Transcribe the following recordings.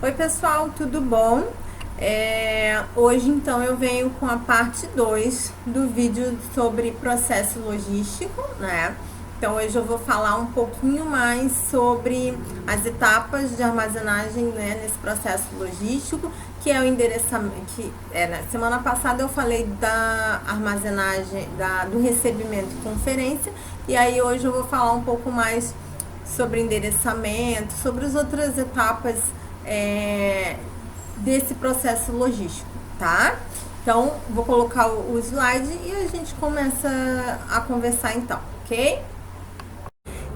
Oi pessoal, tudo bom? Hoje então eu venho com a parte 2 do vídeo sobre processo logístico, né? Então hoje eu vou falar um pouquinho mais sobre as etapas de armazenagem, né, nesse processo logístico, que é o endereçamento. Na semana passada eu falei da armazenagem, do recebimento e conferência, e aí hoje eu vou falar um pouco mais sobre endereçamento, sobre as outras etapas desse processo logístico, tá? Então, vou colocar o slide e a gente começa a conversar então, ok?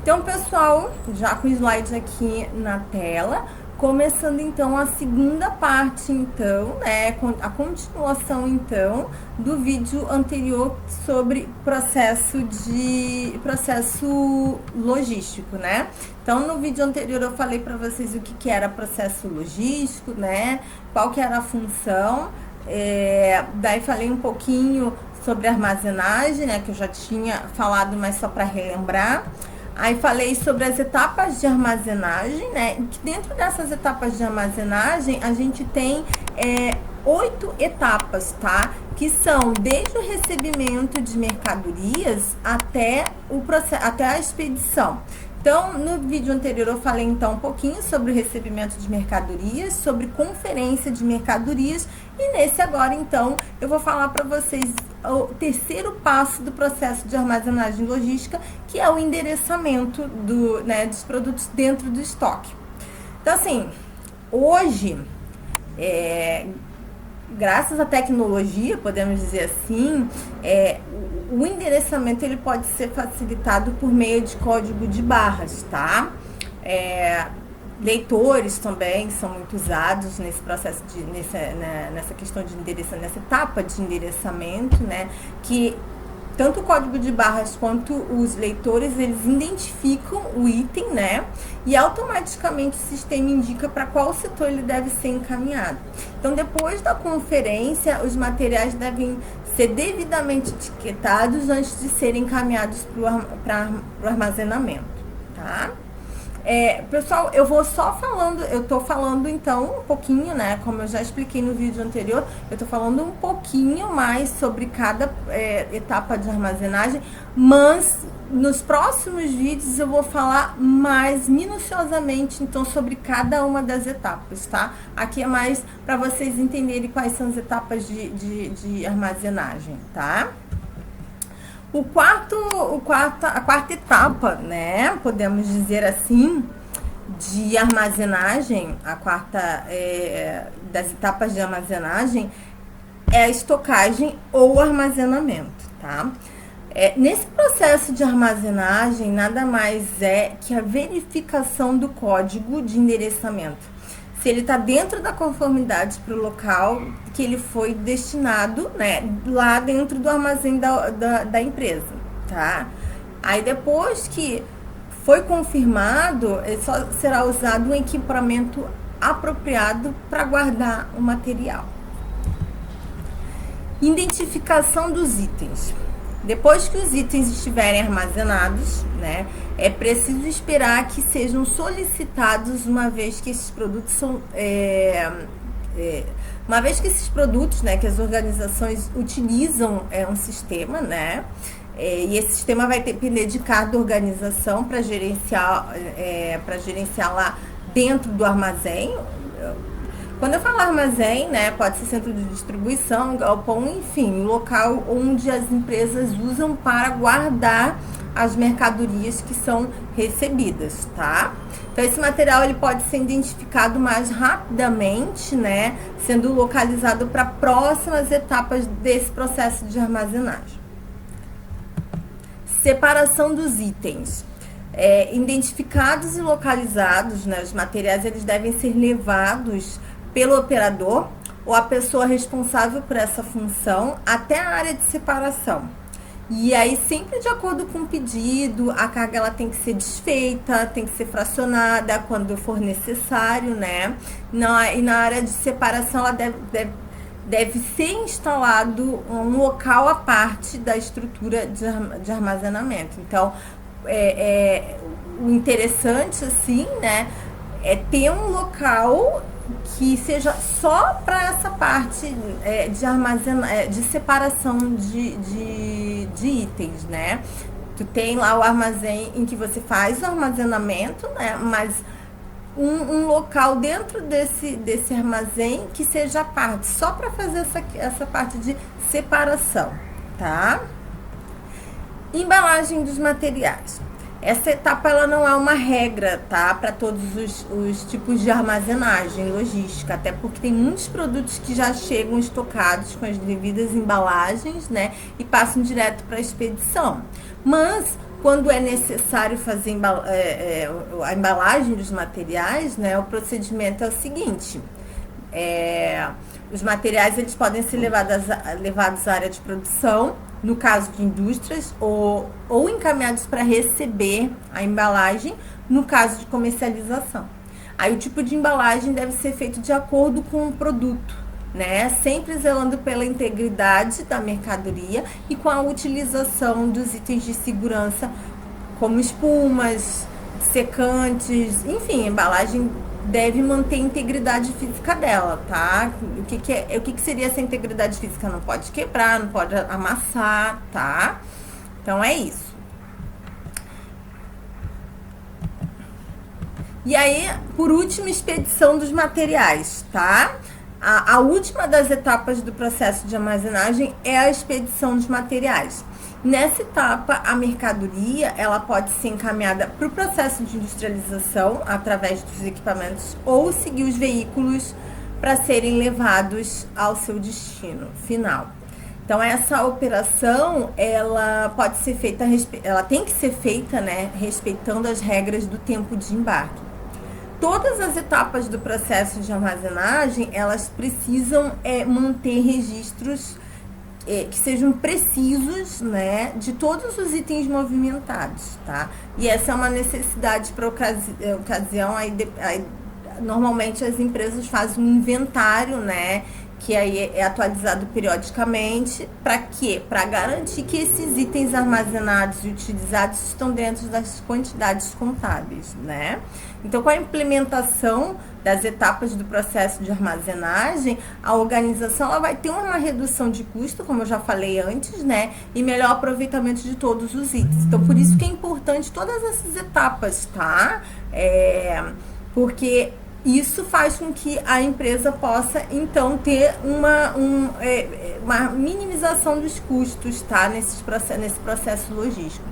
Então, pessoal, já com o slide aqui na tela, começando então a segunda parte então, né, a continuação então do vídeo anterior sobre processo logístico, né? Então no vídeo anterior eu falei para vocês o que era processo logístico, né? Qual que era a função, daí falei um pouquinho sobre armazenagem, né, que eu já tinha falado, mas só para relembrar. Aí falei sobre as etapas de armazenagem, né? Que dentro dessas etapas de armazenagem a gente tem 8 etapas, tá? Que são desde o recebimento de mercadorias até a expedição. Então, no vídeo anterior eu falei então um pouquinho sobre o recebimento de mercadorias, sobre conferência de mercadorias, e nesse agora então eu vou falar para vocês o terceiro passo do processo de armazenagem logística, que é o endereçamento dos produtos dentro do estoque. Então, assim, hoje, graças à tecnologia, podemos dizer assim, o endereçamento ele pode ser facilitado por meio de código de barras, tá? Leitores também são muito usados nesse processo nessa questão de endereçamento, nessa etapa de endereçamento, né? Que tanto o código de barras quanto os leitores, eles identificam o item, né? E automaticamente o sistema indica para qual setor ele deve ser encaminhado. Então, depois da conferência, os materiais devem ser devidamente etiquetados antes de serem encaminhados para o armazenamento, tá? Pessoal, eu tô falando então um pouquinho, né, como eu já expliquei no vídeo anterior, eu tô falando um pouquinho mais sobre cada etapa de armazenagem, mas nos próximos vídeos eu vou falar mais minuciosamente então sobre cada uma das etapas, tá? Aqui é mais para vocês entenderem quais são as etapas de armazenagem, tá? A quarta etapa, né, podemos dizer assim, de armazenagem, a quarta das etapas de armazenagem é a estocagem ou armazenamento, tá? Nesse processo de armazenagem, nada mais é que a verificação do código de endereçamento. Se ele está dentro da conformidade para o local que ele foi destinado, né, lá dentro do armazém da empresa, tá? Aí depois que foi confirmado, só será usado um equipamento apropriado para guardar o material. Identificação dos itens. Depois que os itens estiverem armazenados, né, é preciso esperar que sejam solicitados, uma vez que esses produtos são né, que as organizações utilizam um sistema, né, e esse sistema vai depender de cada organização para gerenciar lá dentro do armazém. Quando eu falo armazém, né, pode ser centro de distribuição, galpão, enfim, local onde as empresas usam para guardar as mercadorias que são recebidas, tá? Então, esse material ele pode ser identificado mais rapidamente, né, sendo localizado para próximas etapas desse processo de armazenagem. Separação dos itens. Identificados e localizados, né, os materiais eles devem ser levados pelo operador ou a pessoa responsável por essa função até a área de separação. E aí, sempre de acordo com o pedido, a carga ela tem que ser desfeita, tem que ser fracionada quando for necessário, né? E na área de separação, ela deve ser instalado um local à parte da estrutura de armazenamento. Então, o interessante, assim, né, é ter um local que seja só para essa parte de de separação de itens, né? Tu tem lá o armazém em que você faz o armazenamento, né? Mas um local dentro desse armazém que seja a parte, só para fazer essa parte de separação, tá? Embalagem dos materiais. Essa etapa ela não é uma regra, tá? Para todos os tipos de armazenagem logística, até porque tem muitos produtos que já chegam estocados com as devidas embalagens, né? E passam direto para a expedição. Mas quando é necessário fazer a embalagem dos materiais, né? O procedimento é o seguinte: os materiais eles podem ser levados à área de produção, no caso de indústrias, ou encaminhados para receber a embalagem, no caso de comercialização. Aí o tipo de embalagem deve ser feito de acordo com o produto, né? Sempre zelando pela integridade da mercadoria e com a utilização dos itens de segurança, como espumas, secantes, enfim, a embalagem deve manter a integridade física dela, tá? O que seria essa integridade física? Não pode quebrar, não pode amassar, tá? Então é isso. E aí, por último, expedição dos materiais, tá? A última das etapas do processo de armazenagem é a expedição dos materiais. Nessa etapa, a mercadoria ela pode ser encaminhada para o processo de industrialização através dos equipamentos ou seguir os veículos para serem levados ao seu destino final. Então, essa operação ela pode ser feita, ela tem que ser feita, né, respeitando as regras do tempo de embarque. Todas as etapas do processo de armazenagem elas precisam manter registros que sejam precisos, né, de todos os itens movimentados, tá? E essa é uma necessidade para ocasião, normalmente as empresas fazem um inventário, né, que aí é atualizado periodicamente, para quê? Para garantir que esses itens armazenados e utilizados estão dentro das quantidades contábeis, né? Então, com a implementação das etapas do processo de armazenagem, a organização ela vai ter uma redução de custo, como eu já falei antes, né? E melhor aproveitamento de todos os itens. Então, por isso que é importante todas essas etapas, tá? Porque isso faz com que a empresa possa, então, ter uma minimização dos custos, tá? Nesse processo logístico.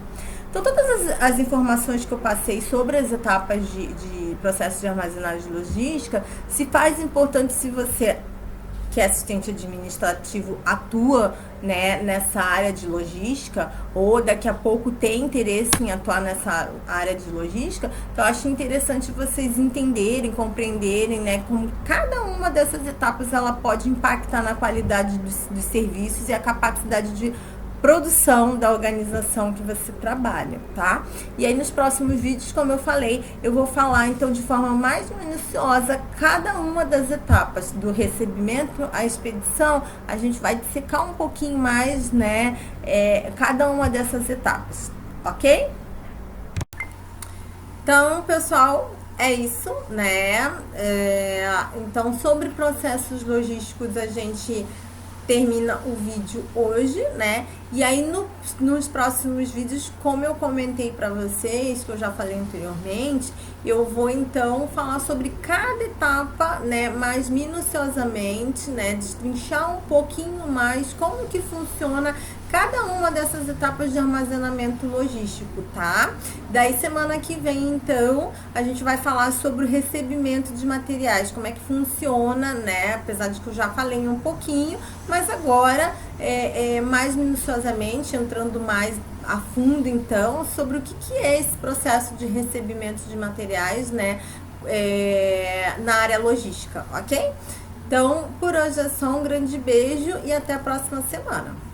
Então, todas as informações que eu passei sobre as etapas de processo de armazenagem logística, se faz importante se você, que é assistente administrativo, atua, né, nessa área de logística, ou daqui a pouco tem interesse em atuar nessa área de logística. Então, eu acho interessante vocês entenderem, compreenderem, né, como cada uma dessas etapas ela pode impactar na qualidade dos serviços e a capacidade de produção da organização que você trabalha, tá? E aí nos próximos vídeos, como eu falei, eu vou falar então de forma mais minuciosa cada uma das etapas do recebimento à expedição. A gente vai dissecar um pouquinho mais, né, cada uma dessas etapas, ok? Então, pessoal, é isso, né? Então, sobre processos logísticos, a gente termina o vídeo hoje, né? E aí nos próximos vídeos, como eu comentei para vocês, que eu já falei anteriormente, eu vou então falar sobre cada etapa, né, mais minuciosamente, né, destrinchar um pouquinho mais como que funciona cada uma dessas etapas de armazenamento logístico, tá? Daí semana que vem, então, a gente vai falar sobre o recebimento de materiais, como é que funciona, né? Apesar de que eu já falei um pouquinho, mas agora mais minuciosamente, entrando mais a fundo, então, sobre o que é esse processo de recebimento de materiais, né, na área logística, ok? Então, por hoje é só um grande beijo e até a próxima semana.